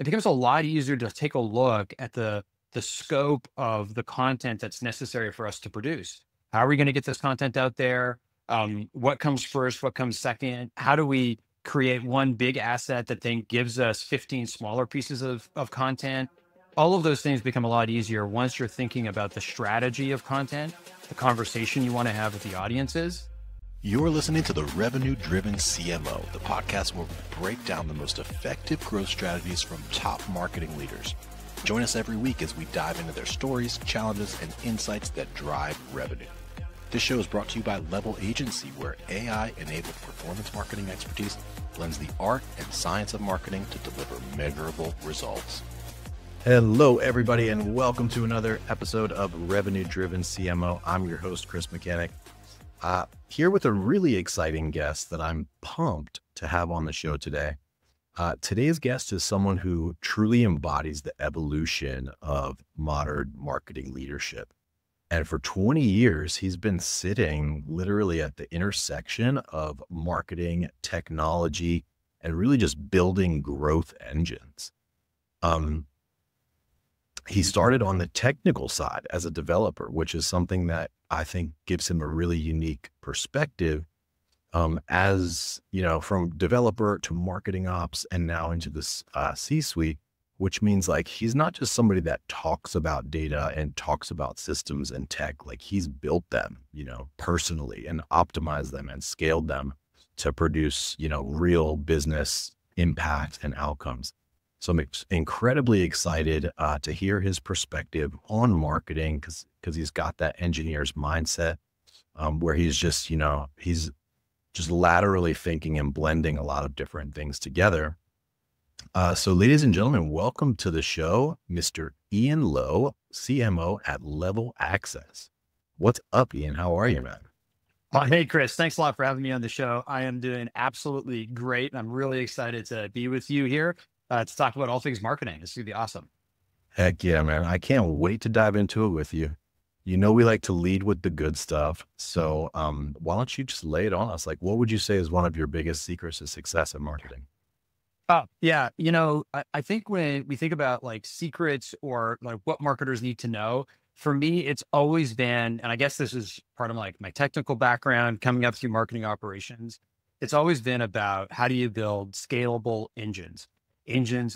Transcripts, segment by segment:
it becomes a lot easier to take a look at the scope of the content that's necessary for us to produce. How are we going to get this content out there? What comes first? What comes second? How do we create one big asset that then gives us 15 smaller pieces of content? All of those things become a lot easier once you're thinking about the strategy of content, the conversation you want to have with the audiences. You're listening to the Revenue-Driven CMO, the podcast where we break down the most effective growth strategies from top marketing leaders. Join us every week as we dive into their stories, challenges, and insights that drive revenue. This show is brought to you by Level Agency, where AI-enabled performance marketing expertise blends the art and science of marketing to deliver measurable results. Hello, everybody, and welcome to another episode of Revenue-Driven CMO. I'm your host, Chris Mechanic, here with a really exciting guest that I'm pumped to have on the show today. Today's guest is someone who truly embodies the evolution of modern marketing leadership. And for 20 years, he's been sitting literally at the intersection of marketing, technology, and really just building growth engines. He started on the technical side as a developer, which is something that I think gives him a really unique perspective as, you know, from developer to marketing ops and now into this C-suite, which means like he's not just somebody that talks about data and talks about systems and tech. Like he's built them, you know, personally and optimized them and scaled them to produce, you know, real business impact and outcomes. So I'm incredibly excited to hear his perspective on marketing because he's got that engineer's mindset where he's just, you know, he's just laterally thinking and blending a lot of different things together. So ladies and gentlemen, welcome to the show, Mr. Ian Lowe, CMO at Level Access. What's up, Ian? How are you, man? Hey, Chris, thanks a lot for having me on the show. I am doing absolutely great. I'm really excited to be with you here to talk about all things marketing. This is going to be awesome. Heck yeah, man. I can't wait to dive into it with you. You know, we like to lead with the good stuff. So why don't you just lay it on us? Like, what would you say is one of your biggest secrets to success in marketing? Oh, yeah. You know, I think when we think about like secrets or like what marketers need to know, for me, it's always been, and I guess this is part of like my technical background coming up through marketing operations. It's always been about how do you build scalable engines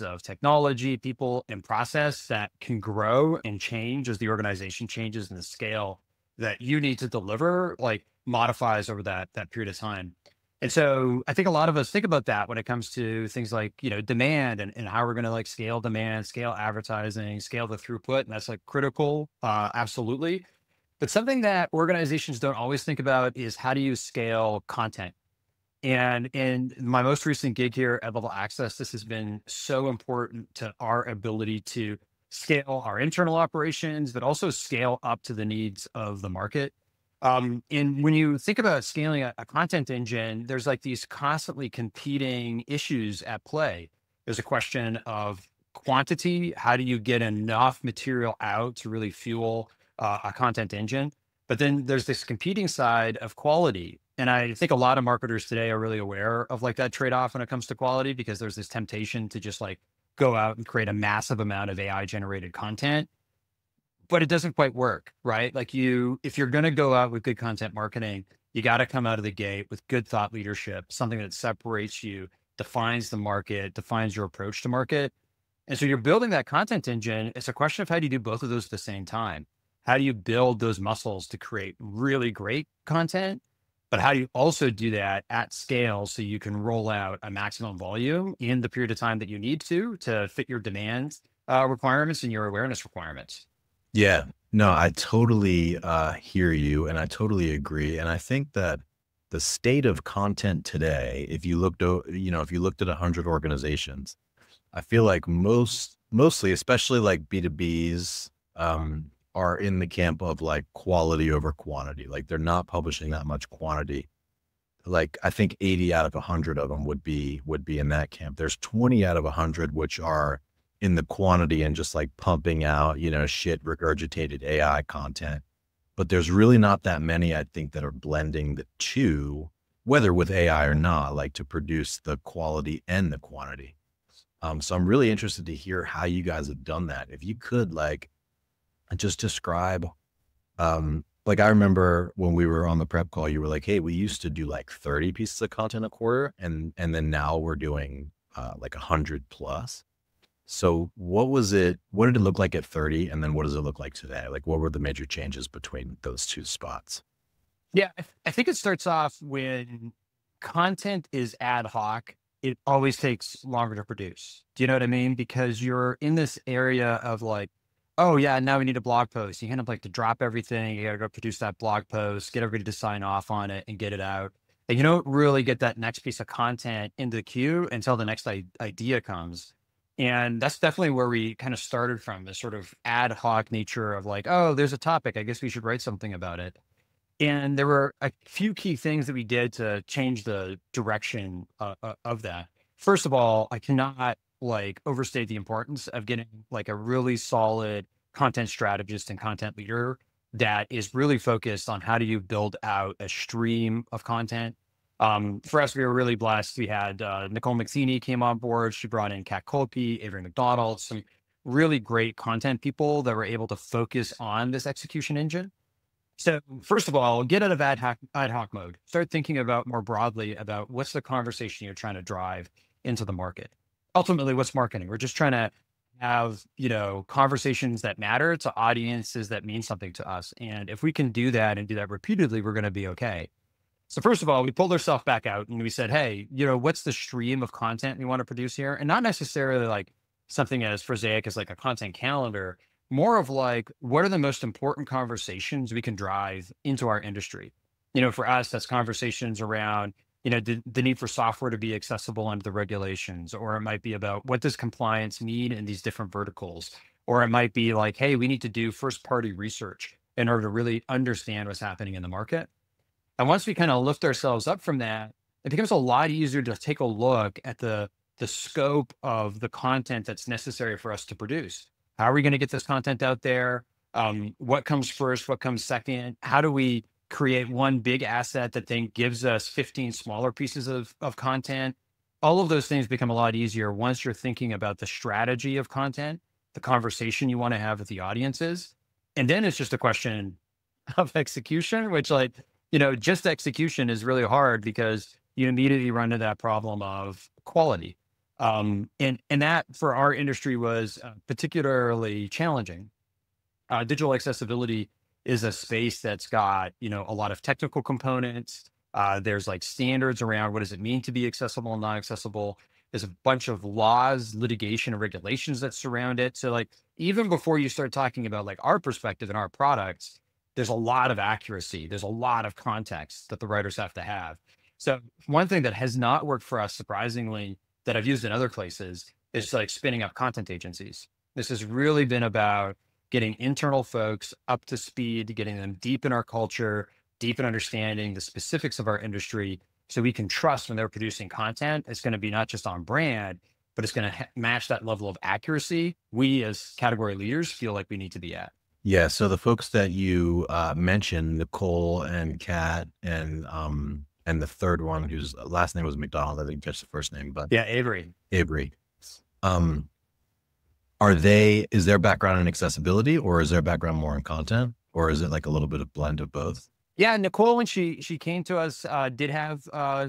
of technology, people, and process that can grow and change as the organization changes and the scale that you need to deliver like modifies over that period of time. And so I think a lot of us think about that when it comes to things like, you know, demand and how we're going to like scale demand, scale advertising, scale the throughput. And that's like critical. Absolutely. But something that organizations don't always think about is how do you scale content? And in my most recent gig here at Level Access, this has been so important to our ability to scale our internal operations, but also scale up to the needs of the market. And when you think about scaling a content engine, there's like these constantly competing issues at play. There's a question of quantity. How do you get enough material out to really fuel a content engine? But then there's this competing side of quality. And I think a lot of marketers today are really aware of like that trade-off when it comes to quality, because there's this temptation to just like go out and create a massive amount of AI generated content, but it doesn't quite work, right? Like if you're going to go out with good content marketing, you got to come out of the gate with good thought leadership, something that separates you, defines the market, defines your approach to market. And so you're building that content engine. It's a question of how do you do both of those at the same time? How do you build those muscles to create really great content? But how do you also do that at scale so you can roll out a maximum volume in the period of time that you need to fit your demand requirements and your awareness requirements? Yeah, no, I totally hear you and I totally agree. And I think that the state of content today, if you looked at 100 organizations, I feel like mostly, especially like B2Bs, are in the camp of like quality over quantity. Like they're not publishing that much quantity. Like I think 80 out of 100 of them would be in that camp. There's 20 out of 100, which are in the quantity and just like pumping out, you know, shit regurgitated AI content. But there's really not that many, I think, that are blending the two, whether with AI or not, like to produce the quality and the quantity. So I'm really interested to hear how you guys have done that. If you could like just describe, like I remember when we were on the prep call, you were like, hey, we used to do like 30 pieces of content a quarter. And then now we're doing like 100 plus. So what was it? What did it look like at 30? And then what does it look like today? Like what were the major changes between those two spots? Yeah, I think it starts off when content is ad hoc. It always takes longer to produce. Do you know what I mean? Because you're in this area of like, oh yeah, now we need a blog post. You kind of like to drop everything. You got to go produce that blog post, get everybody to sign off on it and get it out. And you don't really get that next piece of content into the queue until the next idea comes. And that's definitely where we kind of started from, this sort of ad hoc nature of like, oh, there's a topic. I guess we should write something about it. And there were a few key things that we did to change the direction of that. First of all, I cannot like overstate the importance of getting like a really solid content strategist and content leader that is really focused on how do you build out a stream of content. For us, we were really blessed. We had Nicole McTheney came on board. She brought in Kat Kolpe, Avery McDonald, some really great content people that were able to focus on this execution engine. So first of all, get out of ad hoc mode. Start thinking about more broadly about what's the conversation you're trying to drive into the market. Ultimately, what's marketing? We're just trying to have, conversations that matter to audiences that mean something to us. And if we can do that and do that repeatedly, we're going to be okay. So first of all, we pulled ourselves back out and we said, hey, what's the stream of content we want to produce here? And not necessarily like something as prosaic as like a content calendar, more of like, what are the most important conversations we can drive into our industry? For us, that's conversations around, the need for software to be accessible under the regulations, or it might be about what does compliance mean in these different verticals? Or it might be like, hey, we need to do first party research in order to really understand what's happening in the market. And once we kind of lift ourselves up from that, it becomes a lot easier to take a look at the scope of the content that's necessary for us to produce. How are we going to get this content out there? What comes first? What comes second? How do we create one big asset that then gives us 15 smaller pieces of content? All of those things become a lot easier once you're thinking about the strategy of content, the conversation you want to have with the audiences. And then it's just a question of execution, which just execution is really hard because you immediately run into that problem of quality. And that for our industry was particularly challenging. Digital accessibility is a space that's got, a lot of technical components. There's like standards around what does it mean to be accessible and not accessible. There's a bunch of laws, litigation, and regulations that surround it. So like, even before you start talking about like our perspective and our products, there's a lot of accuracy. There's a lot of context that the writers have to have. So one thing that has not worked for us, surprisingly, that I've used in other places is like spinning up content agencies. This has really been about getting internal folks up to speed, getting them deep in our culture, deep in understanding the specifics of our industry, so we can trust when they're producing content, it's going to be not just on brand, but it's going to match that level of accuracy we as category leaders feel like we need to be at. Yeah. So the folks that you mentioned, Nicole and Kat and the third one whose last name was McDonald, I think that's the first name, but yeah, Avery. Is their background in accessibility, or is their background more in content, or is it like a little bit of blend of both? Yeah, Nicole, when she came to us, did have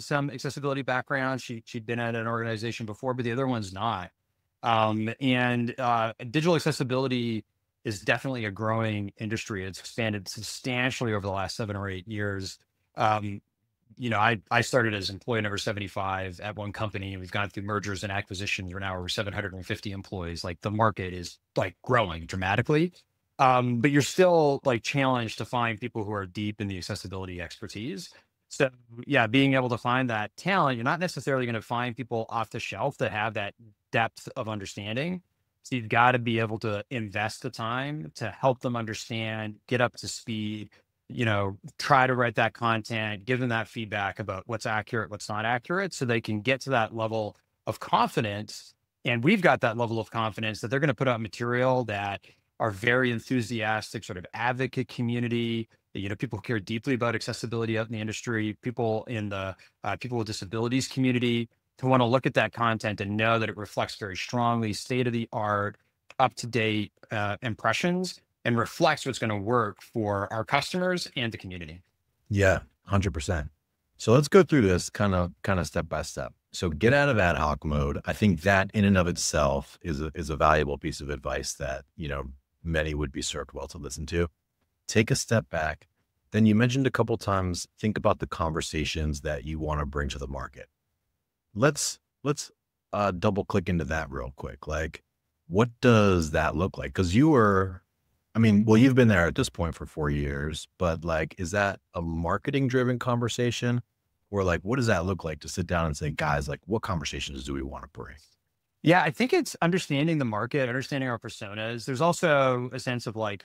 some accessibility background. She'd been at an organization before, but the other one's not. And digital accessibility is definitely a growing industry. It's expanded substantially over the last 7 or 8 years. I started as employee number 75 at one company, and we've gone through mergers and acquisitions. We're now over 750 employees. Like the market is like growing dramatically. But you're still like challenged to find people who are deep in the accessibility expertise. So yeah, being able to find that talent, you're not necessarily going to find people off the shelf that have that depth of understanding. So you've got to be able to invest the time to help them understand, get up to speed, try to write that content, give them that feedback about what's accurate, what's not accurate, so they can get to that level of confidence. And we've got that level of confidence that they're going to put out material that are very enthusiastic, sort of advocate community, people who care deeply about accessibility out in the industry, people in the people with disabilities community. to want to look at that content and know that it reflects very strongly state of the art, up to date impressions, and reflects what's going to work for our customers and the community. Yeah, 100%. So let's go through this kind of step by step. So get out of ad hoc mode. I think that in and of itself is a valuable piece of advice that, many would be served well to listen to. Take a step back. Then you mentioned a couple times, think about the conversations that you want to bring to the market. Let's double click into that real quick. Like, what does that look like? Because you've been there at this point for 4 years, but like, is that a marketing driven conversation, or like, what does that look like to sit down and say, guys, like, what conversations do we want to bring? Yeah, I think it's understanding the market, understanding our personas. There's also a sense of like,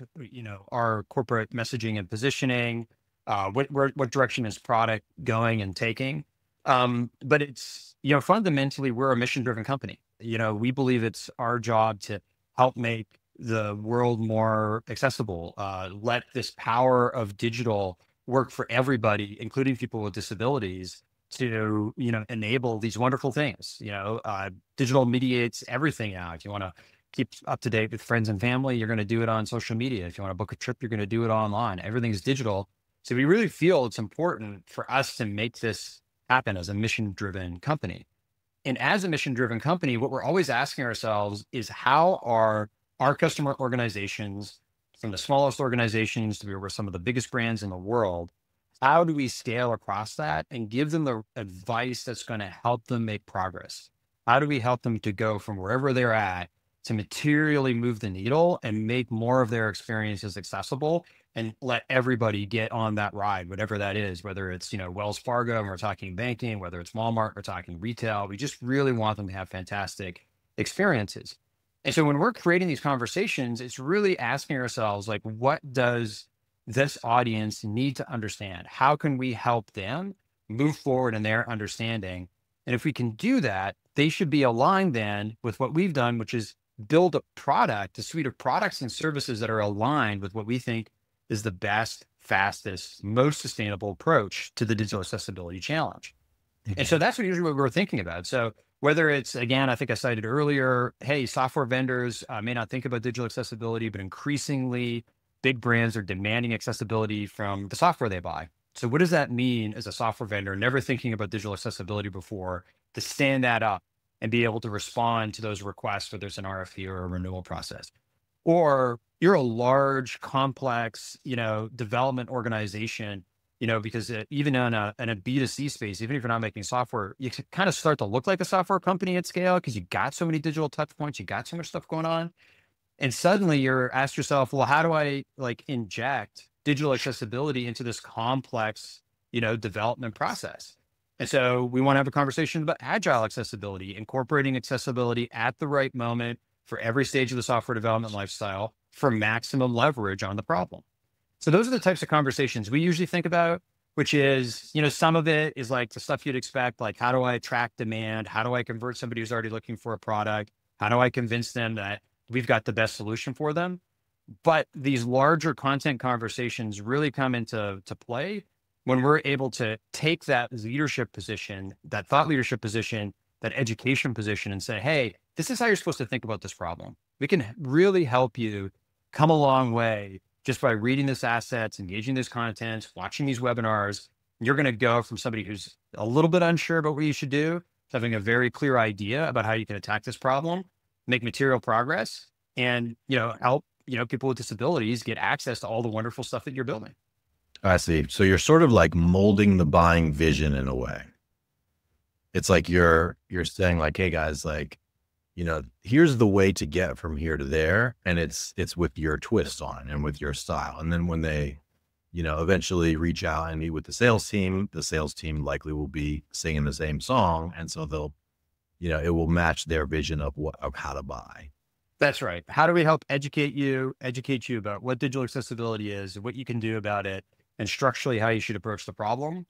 our corporate messaging and positioning, what direction is product going and taking. But it's, fundamentally, we're a mission-driven company. We believe it's our job to help make the world more accessible, let this power of digital work for everybody, including people with disabilities, to, enable these wonderful things. Digital mediates everything now. If you want to keep up to date with friends and family, you're going to do it on social media. If you want to book a trip, you're going to do it online. Everything's digital. So we really feel it's important for us to make this happen as a mission-driven company. And as a mission-driven company, what we're always asking ourselves is, how are our customer organizations, from the smallest organizations to where some of the biggest brands in the world, how do we scale across that and give them the advice that's going to help them make progress? How do we help them to go from wherever they're at to materially move the needle and make more of their experiences accessible, and let everybody get on that ride, whatever that is, whether it's, Wells Fargo, and we're talking banking, whether it's Walmart, we're talking retail. We just really want them to have fantastic experiences. And so when we're creating these conversations, it's really asking ourselves, like, what does this audience need to understand? How can we help them move forward in their understanding? And if we can do that, they should be aligned then with what we've done, which is build a product, a suite of products and services that are aligned with what we think is the best, fastest, most sustainable approach to the digital accessibility challenge. Mm-hmm. And so that's usually what we're thinking about. So whether it's, again, I think I cited earlier, hey, software vendors may not think about digital accessibility, but increasingly big brands are demanding accessibility from the software they buy. So what does that mean as a software vendor, never thinking about digital accessibility before, to stand that up and be able to respond to those requests, whether it's an RFP or a renewal process? Or you're a large, complex, development organization, because even in a B2C space, even if you're not making software, you kind of start to look like a software company at scale, because you got so many digital touch points, you got so much stuff going on. And suddenly you're asked yourself, well, how do I inject digital accessibility into this complex, development process? And so we want to have a conversation about agile accessibility, incorporating accessibility at the right moment for every stage of the software development lifestyle for maximum leverage on the problem. So those are the types of conversations we usually think about, which is, some of it is like the stuff you'd expect, like, how do I attract demand? How do I convert somebody who's already looking for a product? How do I convince them that we've got the best solution for them? But these larger content conversations really come into play when we're able to take that leadership position, that thought leadership position, that education position, and say, hey, this is how you're supposed to think about this problem. We can really help you come a long way just by reading this assets, engaging this content, watching these webinars. You're going to go from somebody who's a little bit unsure about what you should do to having a very clear idea about how you can attack this problem, make material progress, and, help, people with disabilities get access to all the wonderful stuff that you're building. I see. So you're sort of like molding the buying vision in a way. It's like you're saying, like, hey guys, like, here's the way to get from here to there. And it's with your twist on it and with your style. And then when they, eventually reach out and meet with the sales team likely will be singing the same song. And so they'll, it will match their vision of how to buy. That's right. How do we help educate you about what digital accessibility is, what you can do about it, and structurally how you should approach the problem?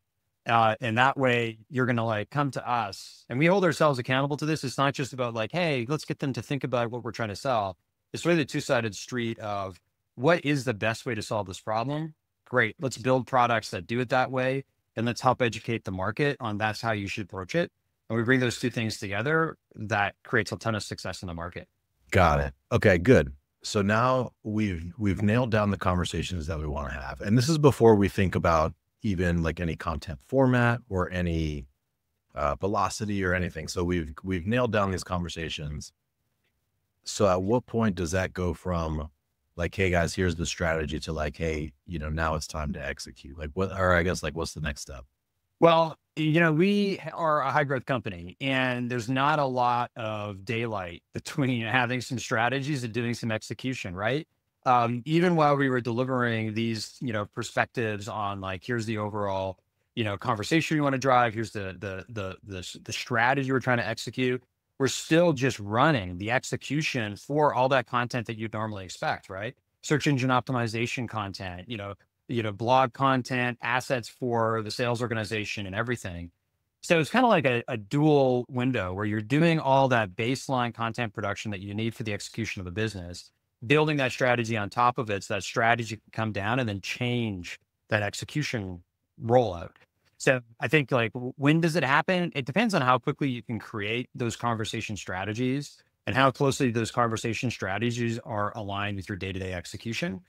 And that way you're going to come to us, and we hold ourselves accountable to this. It's not just about hey, let's get them to think about what we're trying to sell. It's really the two-sided street of what is the best way to solve this problem? Great. Let's build products that do it that way. And let's help educate the market on that's how you should approach it. And we bring those two things together, that creates a ton of success in the market. Got it. Okay, good. So now we've nailed down the conversations that we want to have. And this is before we think about even like any content format or any velocity or anything. So we've nailed down these conversations. So at what point does that go from like, hey guys, here's the strategy, to like, hey, now it's time to execute? Like what, or I guess like, what's the next step? Well, we are a high growth company, and there's not a lot of daylight between having some strategies and doing some execution, right? Even while we were delivering these, perspectives on like, here's the overall, conversation you want to drive, here's the strategy we're trying to execute. We're still just running the execution for all that content that you'd normally expect, right? Search engine optimization content, blog content, assets for the sales organization and everything. So it's kind of like a dual window where you're doing all that baseline content production that you need for the execution of the business, building that strategy on top of it, so that strategy can come down and then change that execution rollout. So I think like, when does it happen? It depends on how quickly you can create those conversation strategies and how closely those conversation strategies are aligned with your day-to-day execution,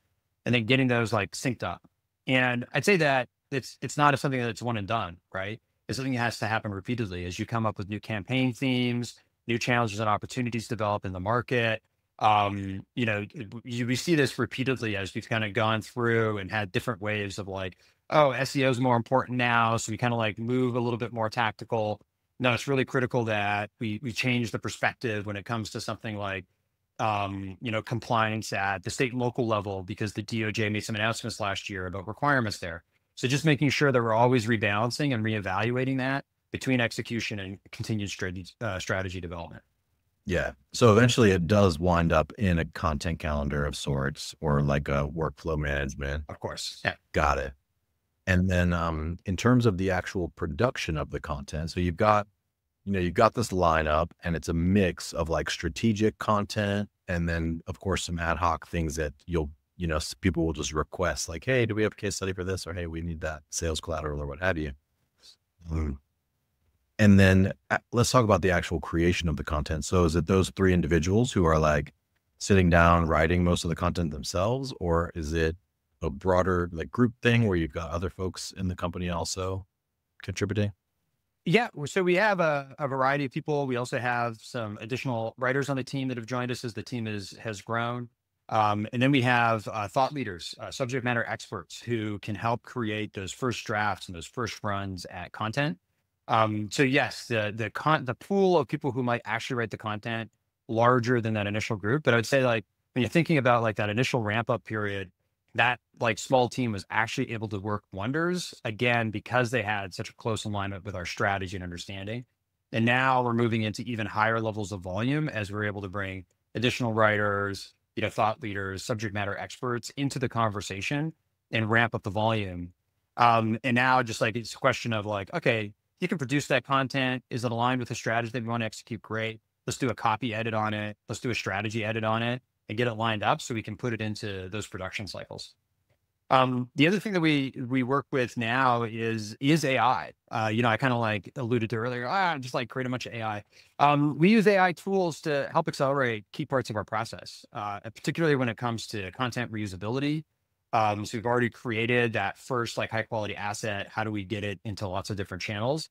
and then getting those like synced up. And I'd say that it's not something that's one and done, right? It's something that has to happen repeatedly as you come up with new campaign themes, new challenges and opportunities develop in the market. We see this repeatedly as we've kind of gone through and had different waves of like, oh, SEO is more important now, so we kind of like move a little bit more tactical. No, it's really critical that we change the perspective when it comes to something like compliance at the state and local level, because the DOJ made some announcements last year about requirements there. So just making sure that we're always rebalancing and reevaluating that between execution and continued strategy development. Yeah. So eventually it does wind up in a content calendar of sorts, or like a workflow management. Of course. Yeah. Got it. And then in terms of the actual production of the content, so you've got this lineup, and it's a mix of like strategic content, and then of course some ad hoc things that people will just request, like, hey, do we have a case study for this? Or, hey, we need that sales collateral, or what have you. And then let's talk about the actual creation of the content. So is it those three individuals who are like sitting down, writing most of the content themselves, or is it a broader like group thing where you've got other folks in the company also contributing? Yeah. So we have a variety of people. We also have some additional writers on the team that have joined us as the team has grown. And then we have thought leaders, subject matter experts who can help create those first drafts and those first runs at content. So yes, the pool of people who might actually write the content larger than that initial group. But I would say, like, when you're thinking about like that initial ramp up period, that like small team was actually able to work wonders, again, because they had such a close alignment with our strategy and understanding. And now we're moving into even higher levels of volume as we're able to bring additional writers, thought leaders, subject matter experts into the conversation and ramp up the volume. And now just like, it's a question of like, okay, you can produce that content. Is it aligned with the strategy that we want to execute? Great. Let's do a copy edit on it. Let's do a strategy edit on it and get it lined up so we can put it into those production cycles. The other thing that we work with now is AI. I kind of like alluded to earlier, just like create a bunch of AI. We use AI tools to help accelerate key parts of our process, particularly when it comes to content reusability. So we've already created that first like high quality asset. How do we get it into lots of different channels?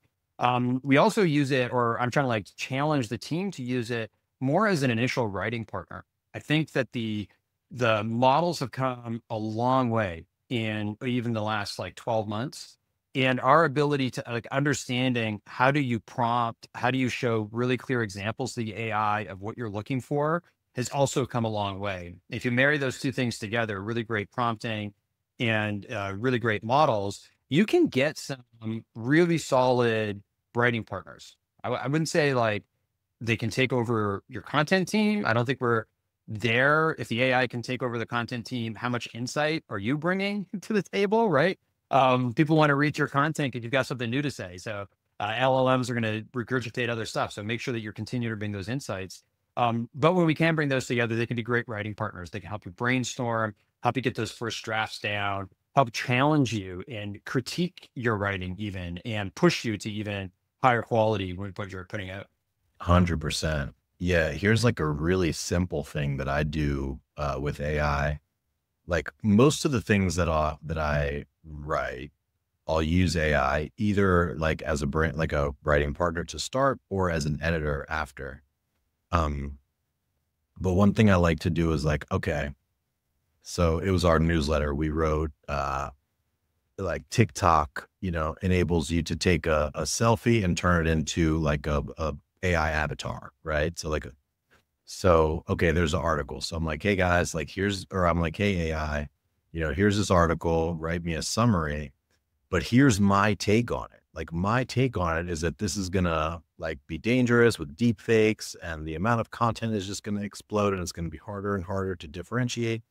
We also use it, or I'm trying to like challenge the team to use it more as an initial writing partner. I think that the models have come a long way in even the last like 12 months. And our ability to like understanding how do you prompt, how do you show really clear examples to the AI of what you're looking for has also come a long way. If you marry those two things together, really great prompting and really great models, you can get some really solid writing partners. I wouldn't say like they can take over your content team. I don't think we're there. If the AI can take over the content team, how much insight are you bringing to the table, right? People want to read your content because you've got something new to say. So LLMs are going to regurgitate other stuff. So make sure that you're continuing to bring those insights. But when we can bring those together, they can be great writing partners. They can help you brainstorm, help you get those first drafts down, help challenge you and critique your writing even, and push you to even higher quality with what you're putting out. 100%. Yeah. Here's like a really simple thing that I do with AI. Like most of the things that I write, I'll use AI either like as a brand, like a writing partner to start or as an editor after. Um, but one thing I like to do is like, okay, so it was our newsletter. We wrote, like TikTok, enables you to take a selfie and turn it into like a AI avatar, right? So, okay, there's an article. So I'm like, hey guys, like I'm like, hey AI, here's this article, write me a summary, but here's my take on it. Like my take on it is that this is gonna like be dangerous with deep fakes and the amount of content is just gonna explode and it's gonna be harder and harder to differentiate.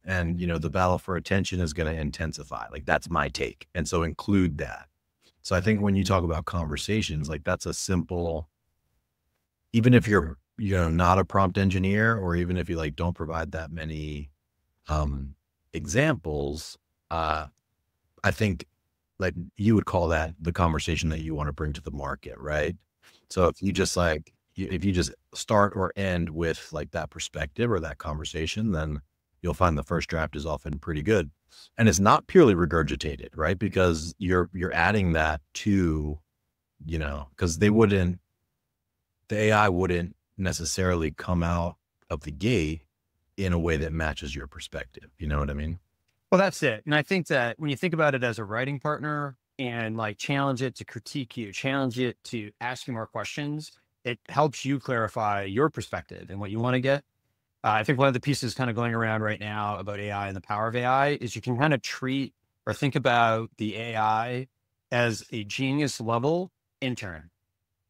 And, the battle for attention is going to intensify. Like that's my take. And so include that. So I think when you talk about conversations, like that's a simple, even if you're, not a prompt engineer, or even if you like don't provide that many examples, I think like you would call that the conversation that you want to bring to the market, right? So if you just like, if you just start or end with like that perspective or that conversation, then you'll find the first draft is often pretty good. And it's not purely regurgitated, right? Because you're adding that to, because the AI wouldn't necessarily come out of the gate in a way that matches your perspective. You know what I mean? Well, that's it. And I think that when you think about it as a writing partner and like challenge it to critique you, challenge it to ask you more questions, it helps you clarify your perspective and what you want to get. I think one of the pieces kind of going around right now about AI and the power of AI is you can kind of treat or think about the AI as a genius level intern,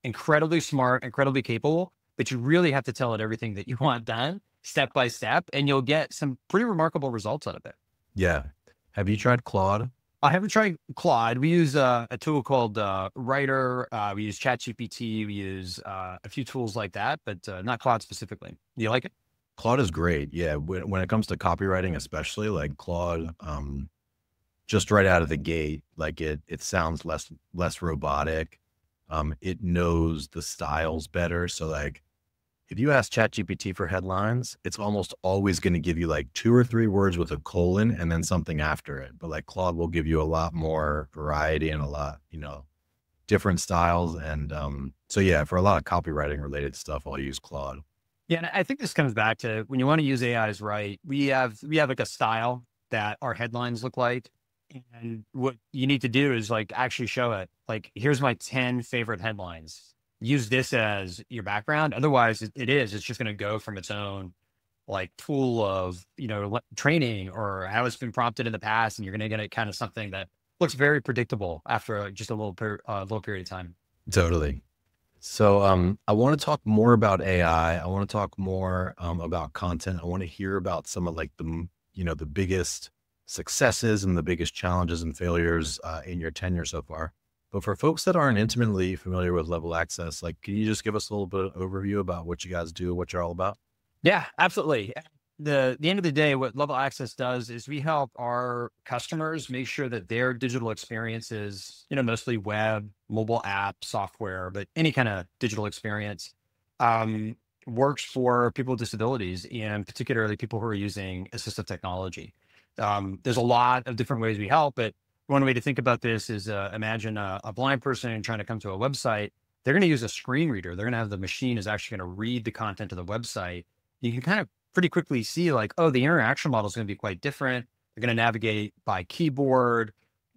incredibly smart, incredibly capable, but you really have to tell it everything that you want done step by step, and you'll get some pretty remarkable results out of it. Yeah. Have you tried Claude? I haven't tried Claude. We use a tool called Writer. We use ChatGPT. We use a few tools like that, but not Claude specifically. Do you like it? Claude is great. Yeah. When it comes to copywriting, especially like Claude, just right out of the gate, like it sounds less robotic. It knows the styles better. So like if you ask ChatGPT for headlines, it's almost always going to give you like 2 or 3 words with a colon and then something after it. But like Claude will give you a lot more variety and a lot, different styles. And so yeah, for a lot of copywriting related stuff, I'll use Claude. Yeah, and I think this comes back to when you want to use AIs right, we have like a style that our headlines look like. And what you need to do is like actually show it. Like, here's my 10 favorite headlines. Use this as your background. Otherwise, it's just going to go from its own like pool of, training or how it's been prompted in the past. And you're going to get kind of something that looks very predictable after just a little period of time. Totally. So I want to talk more about AI. I want to talk more about content. I want to hear about some of like the biggest successes and the biggest challenges and failures in your tenure so far. But for folks that aren't intimately familiar with Level Access, like, can you just give us a little bit of overview about what you guys do, what you're all about? Yeah, absolutely. The end of the day, what Level Access does is we help our customers make sure that their digital experiences, mostly web, mobile app, software, but any kind of digital experience, works for people with disabilities, and particularly people who are using assistive technology. There's a lot of different ways we help, but one way to think about this is imagine a blind person trying to come to a website. They're going to use a screen reader. They're going to have the machine is actually going to read the content of the website. You can kind of pretty quickly see like, oh, the interaction model is going to be quite different. They're going to navigate by keyboard.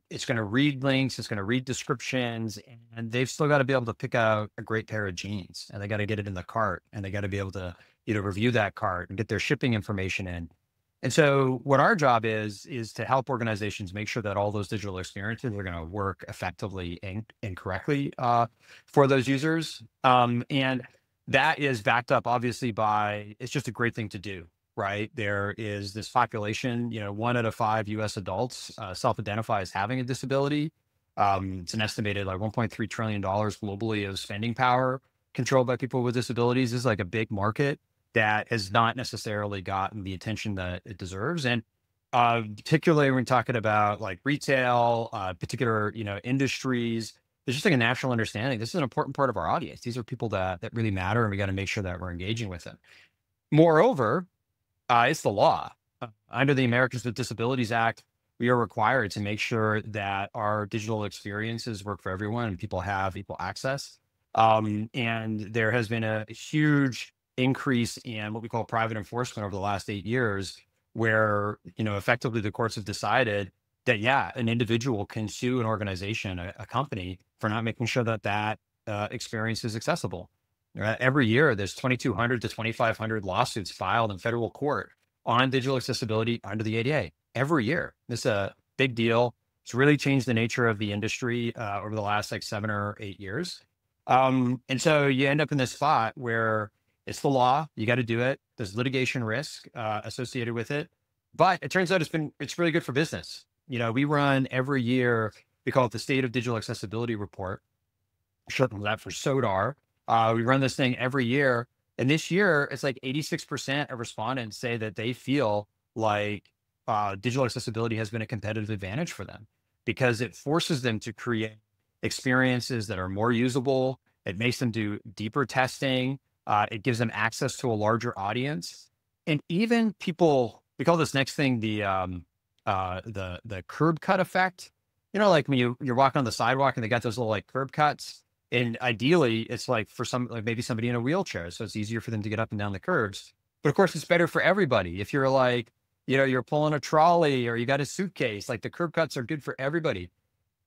It's going to read links. It's going to read descriptions, and they've still got to be able to pick out a great pair of jeans, and they got to get it in the cart, and they got to be able to, review that cart and get their shipping information in. And so what our job is to help organizations make sure that all those digital experiences are going to work effectively and correctly for those users. And that is backed up obviously by, it's just a great thing to do, right? There is this population, 1 out of 5 US adults self-identify as having a disability. It's an estimated like $1.3 trillion globally of spending power controlled by people with disabilities. This is like a big market that has not necessarily gotten the attention that it deserves. And particularly when talking about like retail, particular, industries, there's just like a natural understanding. This is an important part of our audience. These are people that really matter, and we got to make sure that we're engaging with them. Moreover, it's the law. Under the Americans with Disabilities Act, we are required to make sure that our digital experiences work for everyone and people have equal access. And there has been a huge increase in what we call private enforcement over the last 8 years, where, effectively the courts have decided that, yeah, an individual can sue an organization, a company, for not making sure that experience is accessible. Every year, there's 2,200 to 2,500 lawsuits filed in federal court on digital accessibility under the ADA every year. This is a big deal. It's really changed the nature of the industry over the last like 7 or 8 years. And so you end up in this spot where it's the law, you got to do it. There's litigation risk associated with it, but it turns out it's really good for business. We run every year, we call it the State of Digital Accessibility Report, short for that for SODAR. We run this thing every year. And this year, it's like 86% of respondents say that they feel like digital accessibility has been a competitive advantage for them, because it forces them to create experiences that are more usable. It makes them do deeper testing. It gives them access to a larger audience. And even people, we call this next thing the curb cut effect. Like when you're walking on the sidewalk and they got those little like curb cuts. And ideally, it's like for maybe somebody in a wheelchair, so it's easier for them to get up and down the curbs. But of course, it's better for everybody. If you're like, you're pulling a trolley or you got a suitcase, like the curb cuts are good for everybody.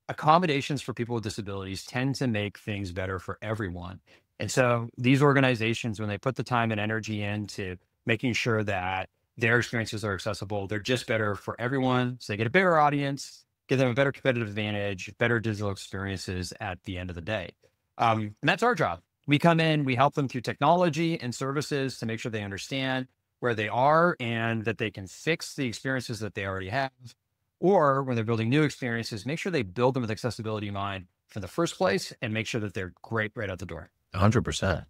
Accommodations for people with disabilities tend to make things better for everyone. And so these organizations, when they put the time and energy into making sure that their experiences are accessible, they're just better for everyone. So they get a bigger audience, give them a better competitive advantage, better digital experiences at the end of the day. And that's our job. We come in, we help them through technology and services to make sure they understand where they are and that they can fix the experiences that they already have. Or when they're building new experiences, make sure they build them with accessibility in mind from the first place and make sure that they're great right out the door. 100%.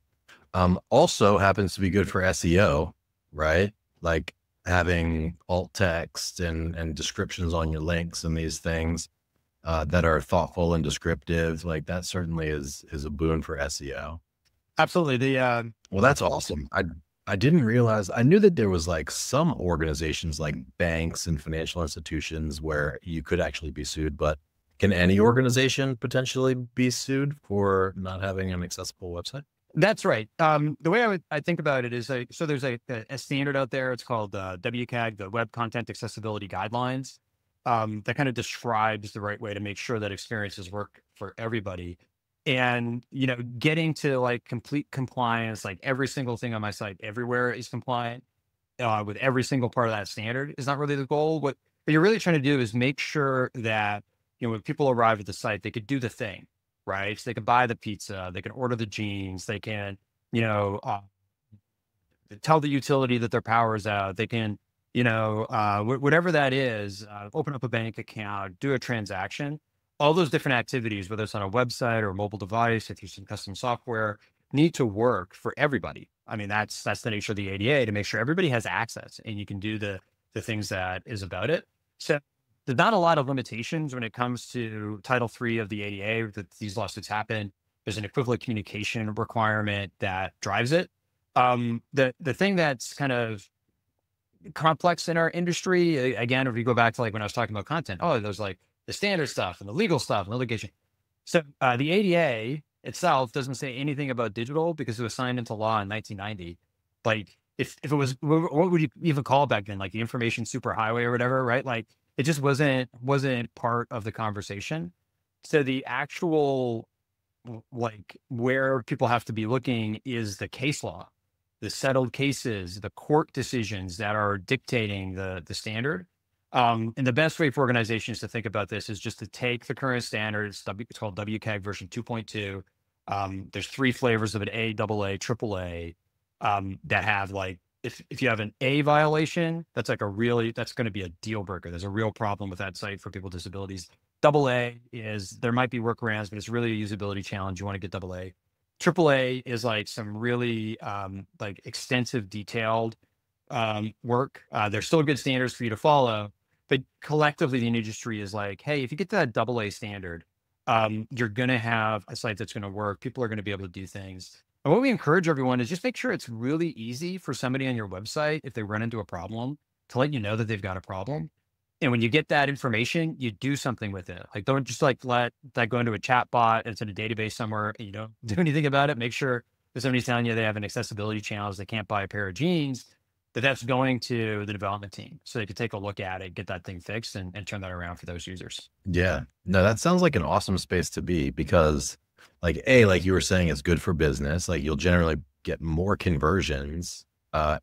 Also happens to be good for SEO, right? Like having alt text and descriptions on your links and these things that are thoughtful and descriptive. Like that certainly is a boon for SEO. Absolutely. Well, that's awesome. I didn't realize, I knew that there was like some organizations like banks and financial institutions where you could actually be sued, but can any organization potentially be sued for not having an accessible website? That's right. The way I think about it is, so there's a standard out there. It's called WCAG, the Web Content Accessibility Guidelines, that kind of describes the right way to make sure that experiences work for everybody. And, getting to like complete compliance, like every single thing on my site everywhere is compliant with every single part of that standard is not really the goal. What you're really trying to do is make sure that, when people arrive at the site, they could do the thing. Right. So they can buy the pizza, they can order the jeans, they can, tell the utility that their power is out. They can, whatever that is, open up a bank account, do a transaction, all those different activities, whether it's on a website or a mobile device, if you use some custom software, need to work for everybody. I mean, that's the nature of the ADA, to make sure everybody has access and you can do the things that is about it. So there's not a lot of limitations when it comes to Title III of the ADA that these lawsuits happen. There's an equivalent communication requirement that drives it. The thing that's kind of complex in our industry, again, if you go back to like when I was talking about content, there's like the standard stuff and the legal stuff and the litigation. So the ADA itself doesn't say anything about digital because it was signed into law in 1990. Like if it was, what would you even call it back then? Like the information superhighway or whatever, right? Like it just wasn't part of the conversation. So the actual, like where people have to be looking is the case law, the settled cases, the court decisions that are dictating the standard. And the best way for organizations to think about this is just to take the current standards. It's called WCAG version 2.2. There's 3 flavors of it: A, AA, AAA, that have like, if you have an A violation, that's like that's going to be a deal breaker. There's a real problem with that site for people with disabilities. AA is, there might be workarounds, but it's really a usability challenge. You want to get AA. AAA is like some really like extensive, detailed work. There's still good standards for you to follow, but collectively the industry is like, hey, if you get to that AA standard, you're going to have a site that's going to work. People are going to be able to do things. And what we encourage everyone is just make sure it's really easy for somebody on your website, if they run into a problem, to let you know that they've got a problem. And when you get that information, you do something with it. Like, don't just like let that go into a chat bot. It's in a database somewhere and you don't do anything about it. Make sure if somebody's telling you they have an accessibility challenge, they can't buy a pair of jeans, that's going to the development team so they can take a look at it, get that thing fixed and turn that around for those users. Yeah. No, that sounds like an awesome space to be because like, like you were saying, it's good for business. Like you'll generally get more conversions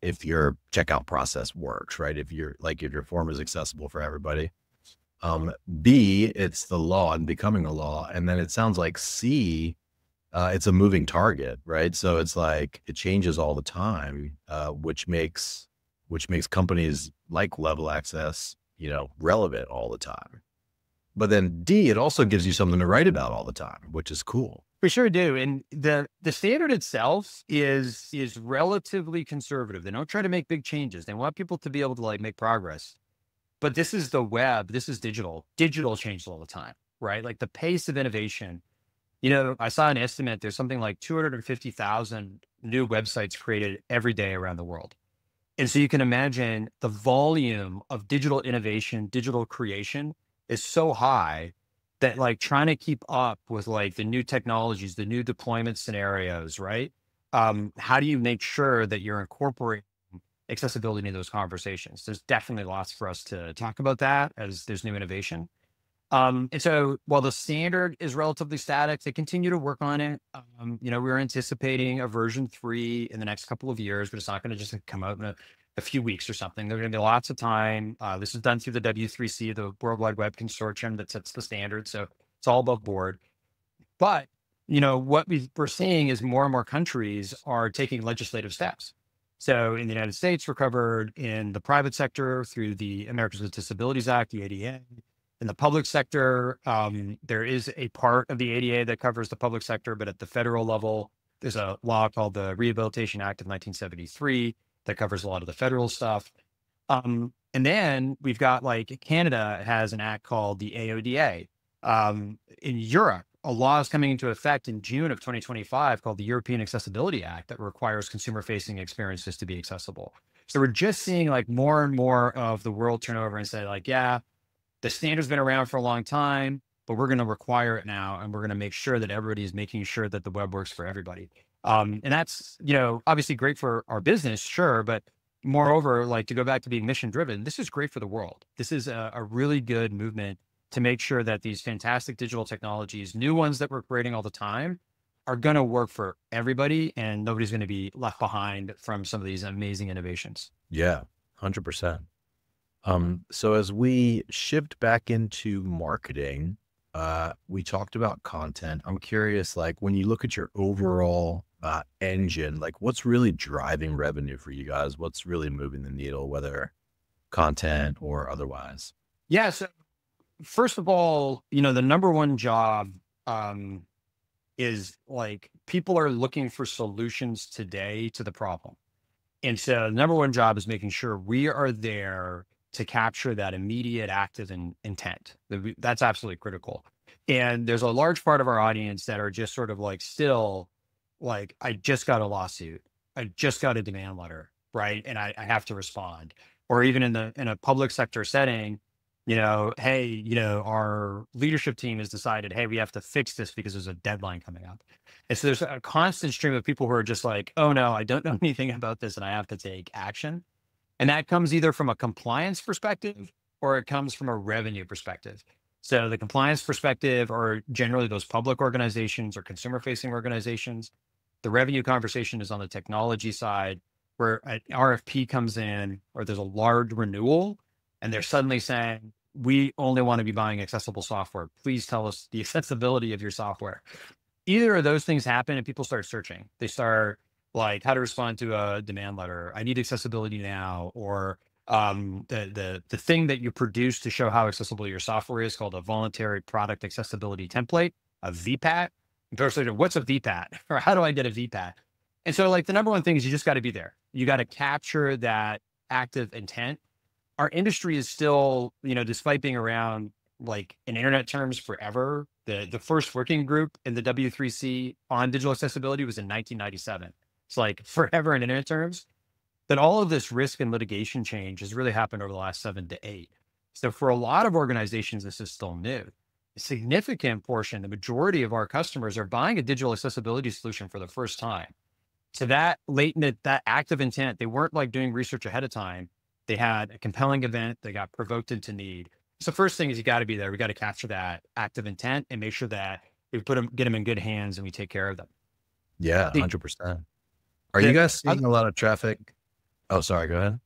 if your checkout process works, right? If your form is accessible for everybody. B, it's the law and becoming a law. And then it sounds like C, it's a moving target, right? So it's like, it changes all the time, which makes companies like Level Access, relevant all the time. But then D, it also gives you something to write about all the time, which is cool. We sure do. And the standard itself is relatively conservative. They don't try to make big changes. They want people to be able to like make progress. But this is the web. This is digital. Digital changes all the time, right? Like the pace of innovation. I saw an estimate. There's something like 250,000 new websites created every day around the world. And so you can imagine the volume of digital innovation, digital creation is so high that like trying to keep up with like the new technologies, the new deployment scenarios, right? How do you make sure that you're incorporating accessibility into those conversations? There's definitely lots for us to talk about that as there's new innovation. And so while the standard is relatively static, they continue to work on it. We're anticipating a version 3 in the next couple of years, but it's not going to just come out in a few weeks or something. There's going to be lots of time. This is done through the W3C, the World Wide Web Consortium that sets the standard. So it's all above board. But, what we're seeing is more and more countries are taking legislative steps. So in the United States, we're covered in the private sector through the Americans with Disabilities Act, the ADA. In the public sector, there is a part of the ADA that covers the public sector, but at the federal level, there's a law called the Rehabilitation Act of 1973 that covers a lot of the federal stuff. And then we've got like Canada has an act called the AODA. In Europe, a law is coming into effect in June of 2025 called the European Accessibility Act that requires consumer-facing experiences to be accessible. So we're just seeing like more and more of the world turn over and say like, yeah, the standard's been around for a long time, but we're going to require it now. And we're going to make sure that everybody is making sure that the web works for everybody. And that's, obviously great for our business, sure. But moreover, like to go back to being mission driven, this is great for the world. This is a really good movement to make sure that these fantastic digital technologies, new ones that we're creating all the time, are going to work for everybody and nobody's going to be left behind from some of these amazing innovations. Yeah, 100%. So as we shift back into marketing, we talked about content. I'm curious, like when you look at your overall engine, like what's really driving revenue for you guys? What's really moving the needle, whether content or otherwise? Yeah. So first of all, the number one job is like people are looking for solutions today to the problem. And so the number one job is making sure we are there to capture that immediate active intent. That's absolutely critical. And there's a large part of our audience that are just sort of like still like, I just got a lawsuit. I just got a demand letter, right? And I have to respond. Or even in a public sector setting, hey, our leadership team has decided, hey, we have to fix this because there's a deadline coming up. And so there's a constant stream of people who are just like, oh no, I don't know anything about this and I have to take action. And that comes either from a compliance perspective or it comes from a revenue perspective. So the compliance perspective are generally those public organizations or consumer facing organizations. The revenue conversation is on the technology side where an RFP comes in or there's a large renewal and they're suddenly saying, we only want to be buying accessible software. Please tell us the accessibility of your software. Either of those things happen and people start searching. They start like how to respond to a demand letter. I need accessibility now, or the thing that you produce to show how accessible your software is called a voluntary product accessibility template, a VPAT. Personally, what's a VPAT or how do I get a VPAT? And so like the number one thing is you just got to be there. You got to capture that active intent. Our industry is still, despite being around like in internet terms forever, The first working group in the W3C on digital accessibility was in 1997. It's like forever in internet terms. That all of this risk and litigation change has really happened over the last 7 to 8. So for a lot of organizations, this is still new. A significant portion, the majority of our customers are buying a digital accessibility solution for the first time. So that latent, that active intent, they weren't like doing research ahead of time. They had a compelling event. They got provoked into need. So first thing is you got to be there. We got to capture that active intent and make sure that we get them in good hands and we take care of them. Yeah, The, 100%. Are you guys seeing a lot of traffic? Oh, sorry, go ahead.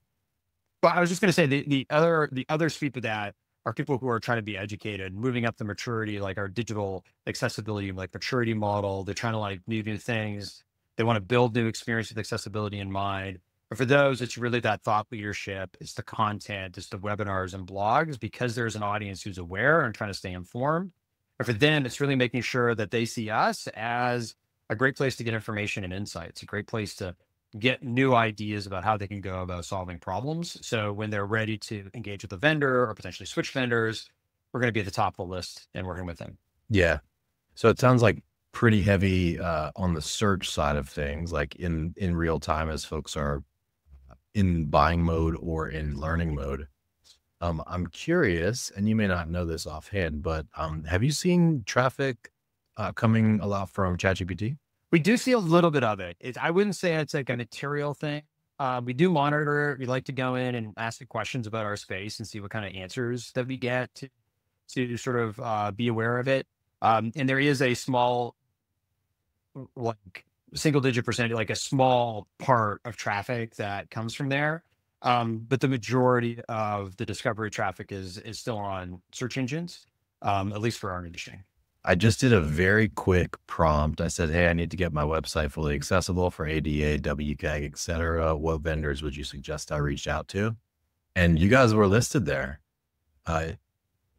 But I was just going to say the other sweep of that are people who are trying to be educated, moving up the maturity, like our digital accessibility, like maturity model. They're trying to like new things. They want to build new experience with accessibility in mind. But for those, it's really that thought leadership. It's the content, it's the webinars and blogs, because there's an audience who's aware and trying to stay informed. But for them, it's really making sure that they see us as a great place to get information and insights, a great place to get new ideas about how they can go about solving problems. So when they're ready to engage with a vendor or potentially switch vendors, we're going to be at the top of the list and working with them. Yeah. So it sounds like pretty heavy on the search side of things, like in real time as folks are in buying mode or in learning mode. I'm curious, and you may not know this offhand, but have you seen traffic coming a lot from ChatGPT? We do see a little bit of it. I wouldn't say it's like a material thing. We do monitor it. We like to go in and ask the questions about our space and see what kind of answers that we get to sort of be aware of it. And there is a small, like single digit percentage, like a small part of traffic that comes from there. But the majority of the discovery traffic is still on search engines, at least for our industry. I just did a very quick prompt. I said, hey, I need to get my website fully accessible for ADA, WCAG, et cetera. What vendors would you suggest I reach out to? And you guys were listed there.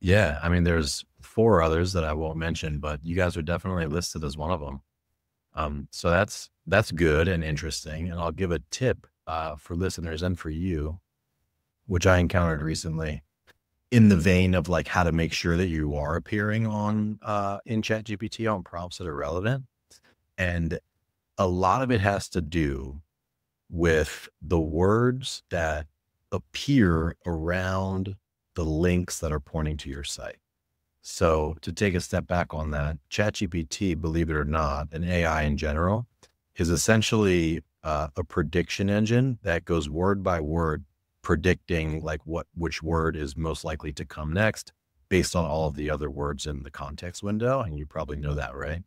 Yeah, I mean, there's 4 others that I won't mention, but you guys are definitely listed as one of them. So that's good and interesting. And I'll give a tip for listeners and for you, which I encountered recently, in the vein of like how to make sure that you are appearing on in ChatGPT on prompts that are relevant. And a lot of it has to do with the words that appear around the links that are pointing to your site. So to take a step back on that, ChatGPT, believe it or not, and AI in general, is essentially a prediction engine that goes word by word, predicting like which word is most likely to come next based on all of the other words in the context window. And you probably know that, right?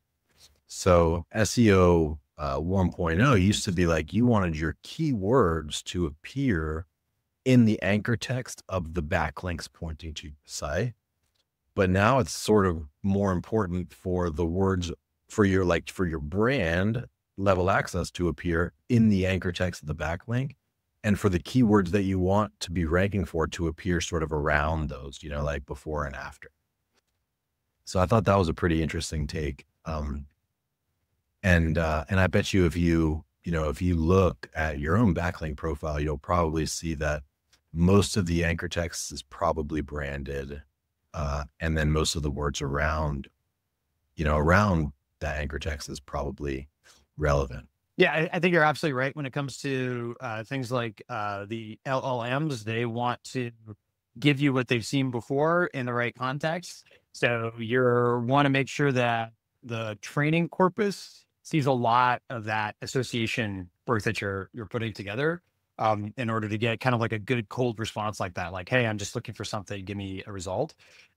So SEO 1.0 used to be like, you wanted your keywords to appear in the anchor text of the backlinks pointing to the site. But now it's sort of more important for the words for your brand Level Access to appear in the anchor text of the backlink, and for the keywords that you want to be ranking for to appear sort of around those, like before and after. So I thought that was a pretty interesting take. And I bet you if you look at your own backlink profile, you'll probably see that most of the anchor text is probably branded. And then most of the words around that anchor text is probably relevant. Yeah, I think you're absolutely right. When it comes to things like the LLMs, they want to give you what they've seen before in the right context. So you want to make sure that the training corpus sees a lot of that association work that you're putting together in order to get kind of like a good cold response like that. Like, hey, I'm just looking for something, give me a result.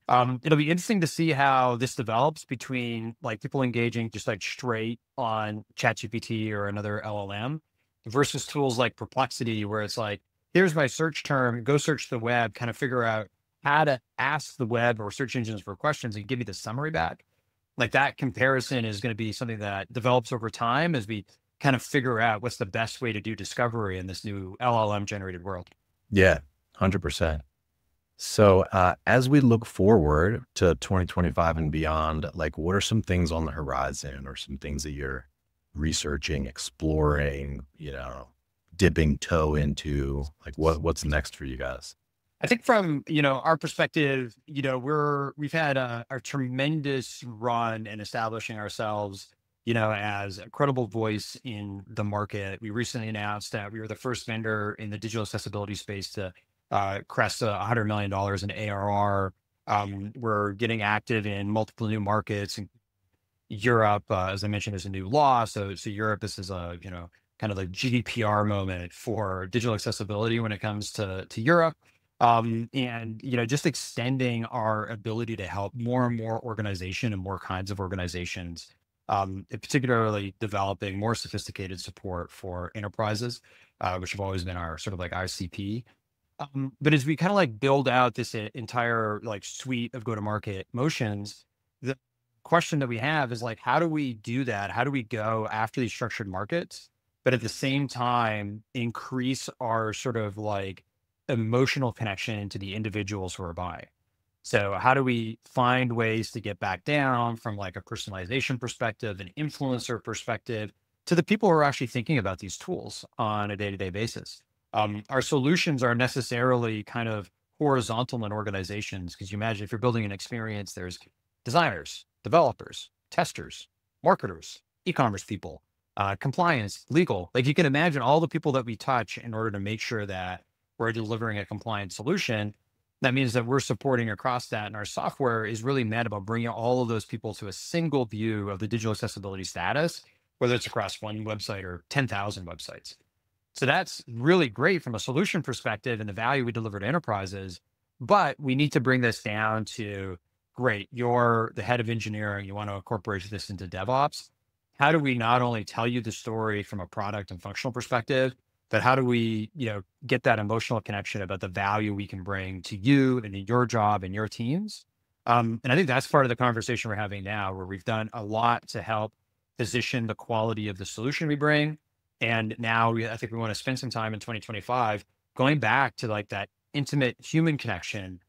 It'll be interesting to see how this develops between like people engaging just like straight on ChatGPT or another LLM versus tools like Perplexity, where it's like, here's my search term, go search the web, kind of figure out how to ask the web or search engines for questions and give you the summary back. Like that comparison is going to be something that develops over time as we kind of figure out what's the best way to do discovery in this new LLM generated world. Yeah, 100%. So as we look forward to 2025 and beyond, like what are some things on the horizon or some things that you're researching, exploring, dipping toe into? Like what's next for you guys? I think from, our perspective, we've had a tremendous run in establishing ourselves, as a credible voice in the market. We recently announced that we were the first vendor in the digital accessibility space to crest $100 million in ARR. We're getting active in multiple new markets. Europe, as I mentioned, is a new law. So Europe, this is a, kind of the GDPR moment for digital accessibility when it comes to Europe. And, just extending our ability to help more and more organization and more kinds of organizations, particularly developing more sophisticated support for enterprises, which have always been our sort of like ICP. But as we kind of like build out this entire like suite of go-to-market motions, the question that we have is like, how do we do that? How do we go after these structured markets, but at the same time increase our sort of like emotional connection to the individuals who are buying? So how do we find ways to get back down from like a personalization perspective, an influencer perspective, to the people who are actually thinking about these tools on a day-to-day basis? Our solutions are necessarily kind of horizontal in organizations, because you imagine if you're building an experience, there's designers, developers, testers, marketers, e-commerce people, compliance, legal. Like you can imagine all the people that we touch in order to make sure that we're delivering a compliant solution. That means that we're supporting across that. And our software is really meant about bringing all of those people to a single view of the digital accessibility status, whether it's across one website or 10,000 websites. So that's really great from a solution perspective and the value we deliver to enterprises. But we need to bring this down to, great, you're the head of engineering, you want to incorporate this into DevOps. How do we not only tell you the story from a product and functional perspective, but how do we, get that emotional connection about the value we can bring to you and in your job and your teams? And I think that's part of the conversation we're having now, where we've done a lot to help position the quality of the solution we bring. And now I think we want to spend some time in 2025 going back to like that intimate human connection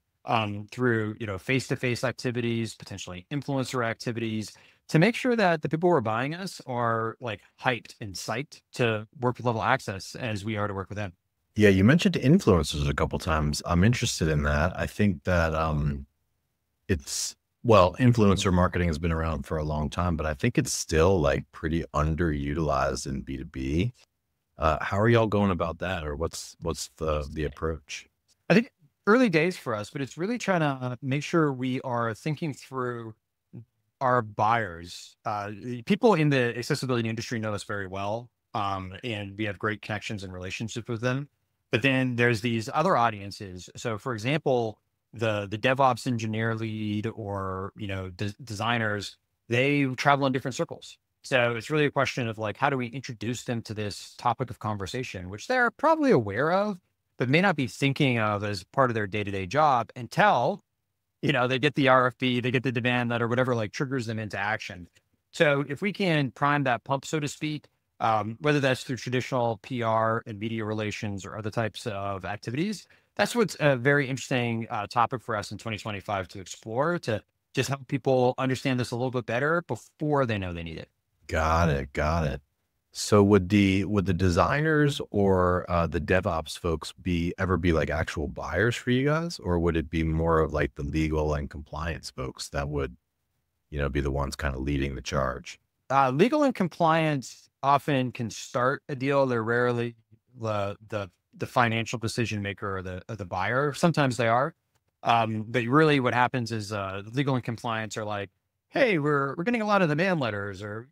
through, face-to-face activities, potentially influencer activities, to make sure that the people who are buying us are like hyped and psyched to work with Level Access as we are to work with them. Yeah, you mentioned influencers a couple times. I'm interested in that. I think that influencer marketing has been around for a long time, but I think it's still like pretty underutilized in B2B. How are y'all going about that, or what's the approach? I think early days for us, but it's really trying to make sure we are thinking through our buyers. People in the accessibility industry know us very well, and we have great connections and relationships with them. But then there's these other audiences. So, for example, the DevOps engineer lead or designers, they travel in different circles. So it's really a question of like, how do we introduce them to this topic of conversation, which they're probably aware of, but may not be thinking of as part of their day-to-day job until they get the RFP, they get the demand letter, whatever like triggers them into action. So if we can prime that pump, so to speak, whether that's through traditional PR and media relations or other types of activities, that's what's a very interesting topic for us in 2025 to explore, to just help people understand this a little bit better before they know they need it. Got it. So would the designers or the DevOps folks ever be like actual buyers for you guys, or would it be more of like the legal and compliance folks that would, be the ones kind of leading the charge? Legal and compliance often can start a deal. They're rarely the financial decision maker or the buyer. Sometimes they are, but really what happens is legal and compliance are like, hey, we're getting a lot of demand letters, or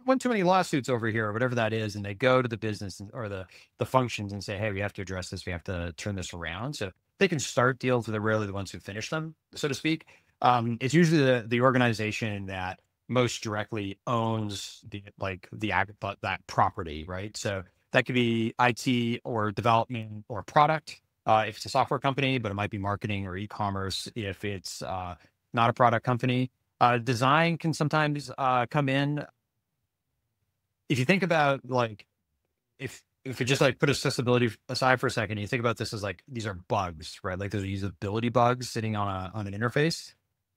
one too many lawsuits over here, or whatever that is. And they go to the business or the functions and say, hey, we have to address this. We have to turn this around. So they can start deals, but they're rarely the ones who finish them, so to speak. It's usually the organization that most directly owns that property, right? So that could be IT or development or product if it's a software company, but it might be marketing or e-commerce if it's not a product company. Design can sometimes come in. If you think about like, if you just like put accessibility aside for a second, you think about this as like, these are bugs, right? Like there's usability bugs sitting on an interface.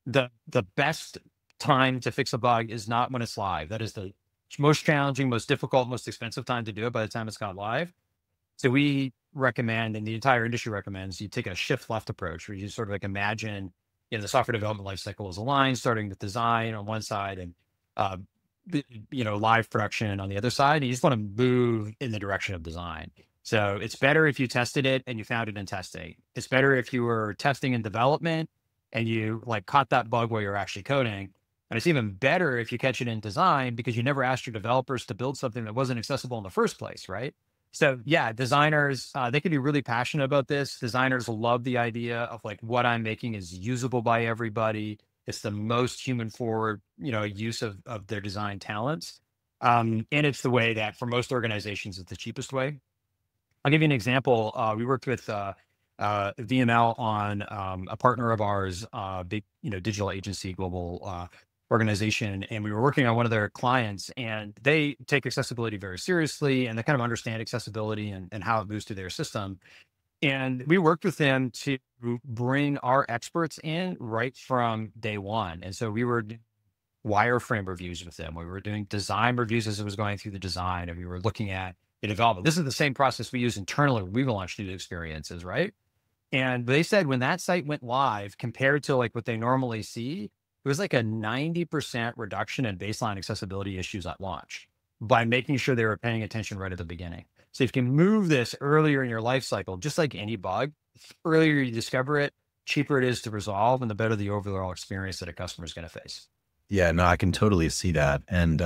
The best time to fix a bug is not when it's live. That is the most challenging, most difficult, most expensive time to do it by the time it's gone live. So we recommend, and the entire industry recommends, you take a shift left approach where you sort of like imagine, the software development lifecycle is aligned, starting with design on one side and, uh, live production on the other side. You just want to move in the direction of design. So it's better if you tested it and you found it in testing. It's better if you were testing in development and you like caught that bug while you're actually coding. And it's even better if you catch it in design because you never asked your developers to build something that wasn't accessible in the first place, right? So yeah, designers, they can be really passionate about this. Designers love the idea of like what I'm making is usable by everybody. It's the most human forward, use of their design talents. And it's the way that for most organizations, it's the cheapest way. I'll give you an example. We worked with VML on a partner of ours, big, digital agency, global organization, and we were working on one of their clients, and they take accessibility very seriously, and they kind of understand accessibility and how it moves through their system. And we worked with them to bring our experts in right from day one. And so we were doing wireframe reviews with them. We were doing design reviews as it was going through the design, and we were looking at the development. This is the same process we use internally when we launch new experiences, right? And they said when that site went live, compared to like what they normally see, it was like a 90% reduction in baseline accessibility issues at launch by making sure they were paying attention right at the beginning. So if you can move this earlier in your life cycle, just like any bug, earlier you discover it, cheaper it is to resolve, and the better the overall experience that a customer is going to face. Yeah, no, I can totally see that. And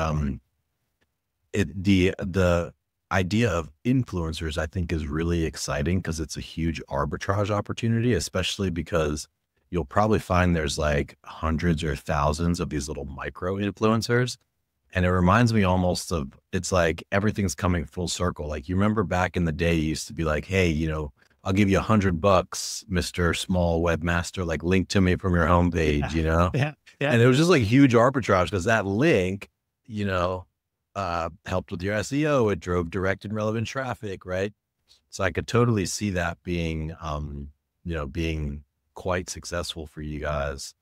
the idea of influencers, I think, is really exciting because it's a huge arbitrage opportunity, especially because you'll probably find there's like hundreds or thousands of these little micro influencers. And it reminds me almost of, it's like everything's coming full circle. Like you remember back in the day, you used to be like, hey, I'll give you $100, Mr. Small Webmaster, like link to me from your homepage, Yeah. And it was just like huge arbitrage because that link, helped with your SEO. It drove direct and relevant traffic, right? So I could totally see that being, being quite successful for you guys,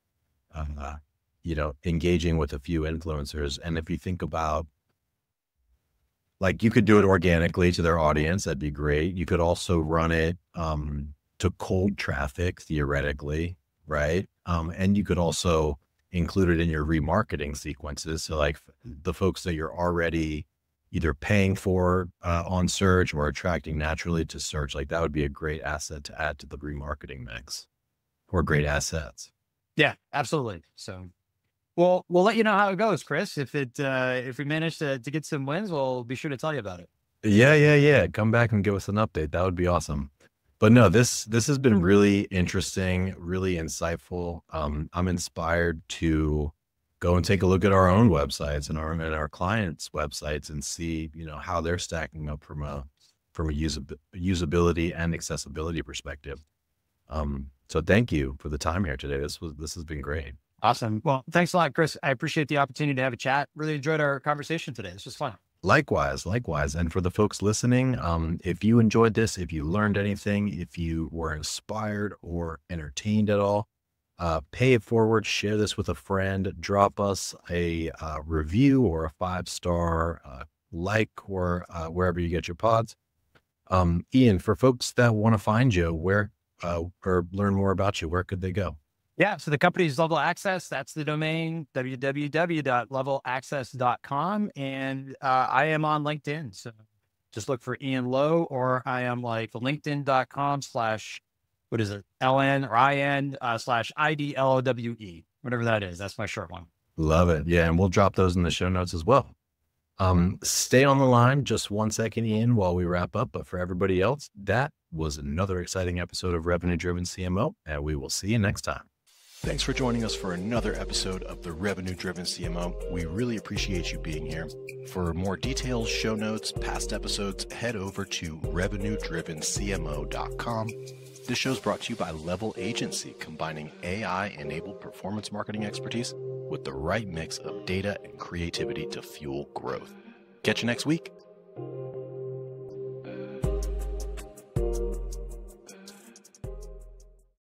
engaging with a few influencers. And if you think about, like, you could do it organically to their audience, that'd be great. You could also run it to cold traffic, theoretically, right? And you could also include it in your remarketing sequences. So like the folks that you're already either paying for on search or attracting naturally to search, like that would be a great asset to add to the remarketing mix, or great assets. Yeah, absolutely. So we'll let you know how it goes, Chris. If we manage to get some wins, we'll be sure to tell you about it. Yeah. Come back and give us an update. That would be awesome. But no, this has been really interesting, really insightful. I'm inspired to go and take a look at our own websites and our clients' websites and see, how they're stacking up from a usability and accessibility perspective. So thank you for the time here today. This has been great. Awesome. Well, thanks a lot, Chris. I appreciate the opportunity to have a chat. Really enjoyed our conversation today. This was fun. Likewise. And for the folks listening, if you enjoyed this, if you learned anything, if you were inspired or entertained at all, pay it forward, share this with a friend, drop us a review or a 5-star like, or wherever you get your pods. Ian, for folks that want to find you, where or learn more about you, where could they go? Yeah. So the company is Level Access. That's the domain, www.levelaccess.com. And I am on LinkedIn. So just look for Ian Lowe, or I am like linkedin.com/LN or IN/IDLOWE, whatever that is. That's my short one. Love it. Yeah. And we'll drop those in the show notes as well. Stay on the line just 1 second, Ian, while we wrap up. But for everybody else, that was another exciting episode of Revenue-Driven CMO, and we will see you next time. Thanks for joining us for another episode of the Revenue-Driven CMO. We really appreciate you being here. For more details, show notes, past episodes, head over to revenue-drivencmo.com. This show is brought to you by Level Agency, combining AI-enabled performance marketing expertise with the right mix of data and creativity to fuel growth. Catch you next week.